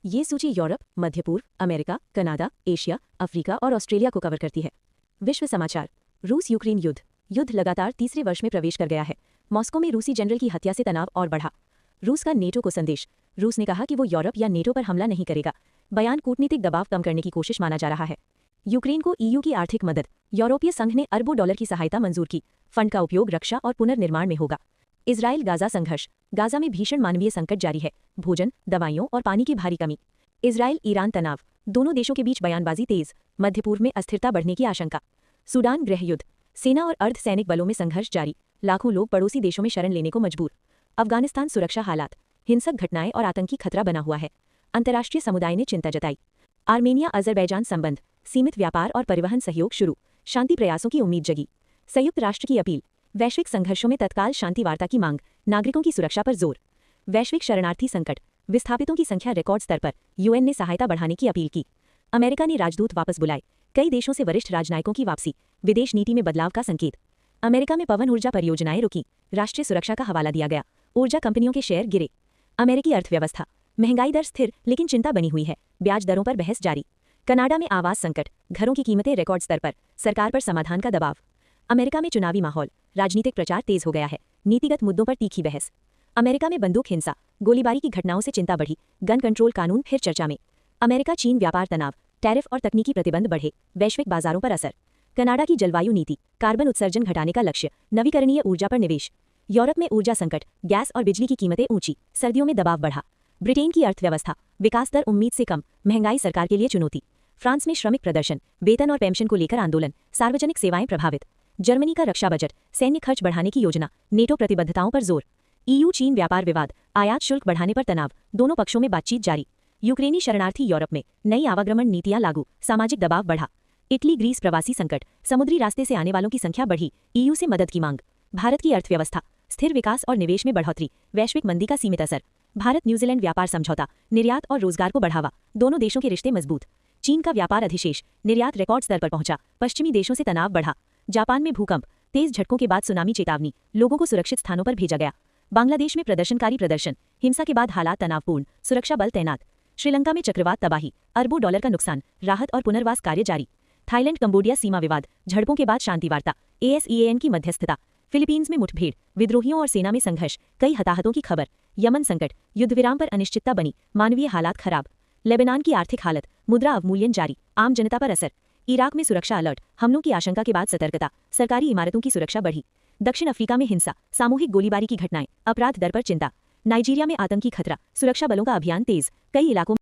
ये सूची यूरोप, मध्य पूर्व, अमेरिका, कनाडा, एशिया, अफ्रीका और ऑस्ट्रेलिया को कवर करती है। विश्व समाचार। रूस यूक्रेन युद्ध लगातार तीसरे वर्ष में प्रवेश कर गया है। मॉस्को में रूसी जनरल की हत्या से तनाव और बढ़ा। रूस का नेटो को संदेश। रूस ने कहा कि वो यूरोप या नेटो पर हमला नहीं करेगा। बयान कूटनीतिक दबाव कम करने की कोशिश माना जा रहा है। यूक्रेन को ईयू की आर्थिक मदद। यूरोपीय संघ ने अरबों डॉलर की सहायता मंजूर की। फंड का उपयोग रक्षा और पुनर्निर्माण में होगा। इजराइल गाजा संघर्ष। गाजा में भीषण मानवीय संकट जारी है। भोजन, दवाइयों और पानी की भारी कमी। इजराइल ईरान तनाव। दोनों देशों के बीच बयानबाजी तेज। मध्य पूर्व में अस्थिरता बढ़ने की आशंका। सूडान गृह युद्ध। सेना और अर्ध सैनिक बलों में संघर्ष जारी। लाखों लोग पड़ोसी देशों में शरण लेने को मजबूर। अफगानिस्तान सुरक्षा हालात। हिंसक घटनाएं और आतंकी खतरा बना हुआ है। अंतर्राष्ट्रीय समुदाय ने चिंता जताई। आर्मेनिया अजरबैजान संबंध। सीमित व्यापार और परिवहन सहयोग शुरू। शांति प्रयासों की उम्मीद जगी। संयुक्त राष्ट्र की अपील। वैश्विक संघर्षों में तत्काल शांति वार्ता की मांग। नागरिकों की सुरक्षा पर जोर। वैश्विक शरणार्थी संकट। विस्थापितों की संख्या रिकॉर्ड स्तर पर। यूएन ने सहायता बढ़ाने की अपील की। अमेरिका ने राजदूत वापस बुलाए। कई देशों से वरिष्ठ राजनयिकों की वापसी। विदेश नीति में बदलाव का संकेत। अमेरिका में पवन ऊर्जा परियोजनाएं रुकी। राष्ट्रीय सुरक्षा का हवाला दिया गया। ऊर्जा कंपनियों के शेयर गिरे। अमेरिकी अर्थव्यवस्था। महंगाई दर स्थिर लेकिन चिंता बनी हुई है। ब्याज दरों पर बहस जारी। कनाडा में आवास संकट। घरों की कीमतें रिकॉर्ड स्तर पर। सरकार पर समाधान का दबाव। अमेरिका में चुनावी माहौल। राजनीतिक प्रचार तेज हो गया है। नीतिगत मुद्दों पर तीखी बहस। अमेरिका में बंदूक हिंसा, गोलीबारी की घटनाओं से चिंता बढ़ी। गन कंट्रोल कानून फिर चर्चा में। अमेरिका चीन व्यापार तनाव। टैरिफ और तकनीकी प्रतिबंध बढ़े। वैश्विक बाजारों पर असर। कनाडा की जलवायु नीति। कार्बन उत्सर्जन घटाने का लक्ष्य। नवीकरणीय ऊर्जा पर निवेश। यूरोप में ऊर्जा संकट। गैस और बिजली की कीमतें ऊंची। सर्दियों में दबाव बढ़ा। ब्रिटेन की अर्थव्यवस्था। विकास दर उम्मीद से कम। महंगाई सरकार के लिए चुनौती। फ्रांस में श्रमिक प्रदर्शन। वेतन और पेंशन को लेकर आंदोलन। सार्वजनिक सेवाएं प्रभावित। जर्मनी का रक्षा बजट। सैन्य खर्च बढ़ाने की योजना। नेटो प्रतिबद्धताओं पर जोर। ईयू चीन व्यापार विवाद। आयात शुल्क बढ़ाने पर तनाव। दोनों पक्षों में बातचीत जारी। यूक्रेनी शरणार्थी यूरोप में। नई आवागमन नीतियां लागू। सामाजिक दबाव बढ़ा। इटली ग्रीस प्रवासी संकट। समुद्री रास्ते से आने वालों की संख्या बढ़ी। ईयू से मदद की मांग। भारत की अर्थव्यवस्था। स्थिर विकास और निवेश में बढ़ोतरी। वैश्विक मंदी का सीमित असर। भारत न्यूजीलैंड व्यापार समझौता। निर्यात और रोजगार को बढ़ावा। दोनों देशों के रिश्ते मजबूत। चीन का व्यापार अधिशेष। निर्यात रिकॉर्ड स्तर पर पहुंचा। पश्चिमी देशों से तनाव बढ़ा। जापान में भूकंप। तेज झटकों के बाद सुनामी चेतावनी। लोगों को सुरक्षित स्थानों पर भेजा गया। बांग्लादेश में प्रदर्शनकारी प्रदर्शन। हिंसा के बाद हालात तनावपूर्ण। सुरक्षा बल तैनात। श्रीलंका में चक्रवात तबाही। अरबों डॉलर का नुकसान। राहत और पुनर्वास कार्य जारी। थाईलैंड कंबोडिया सीमा विवाद। झड़पों के बाद शांति वार्ता। ASEAN की मध्यस्थता। फिलीपींस में मुठभेड़। विद्रोहियों और सेना में संघर्ष। कई हताहतों की खबर। यमन संकट। युद्धविराम पर अनिश्चितता बनी। मानवीय हालात खराब। लेबनान की आर्थिक हालत। मुद्रा अवमूल्यन जारी। आम जनता पर असर। इराक में सुरक्षा अलर्ट। हमलों की आशंका के बाद सतर्कता। सरकारी इमारतों की सुरक्षा बढ़ी। दक्षिण अफ्रीका में हिंसा। सामूहिक गोलीबारी की घटनाएं। अपराध दर पर चिंता। नाइजीरिया में आतंकी खतरा। सुरक्षा बलों का अभियान तेज। कई इलाकों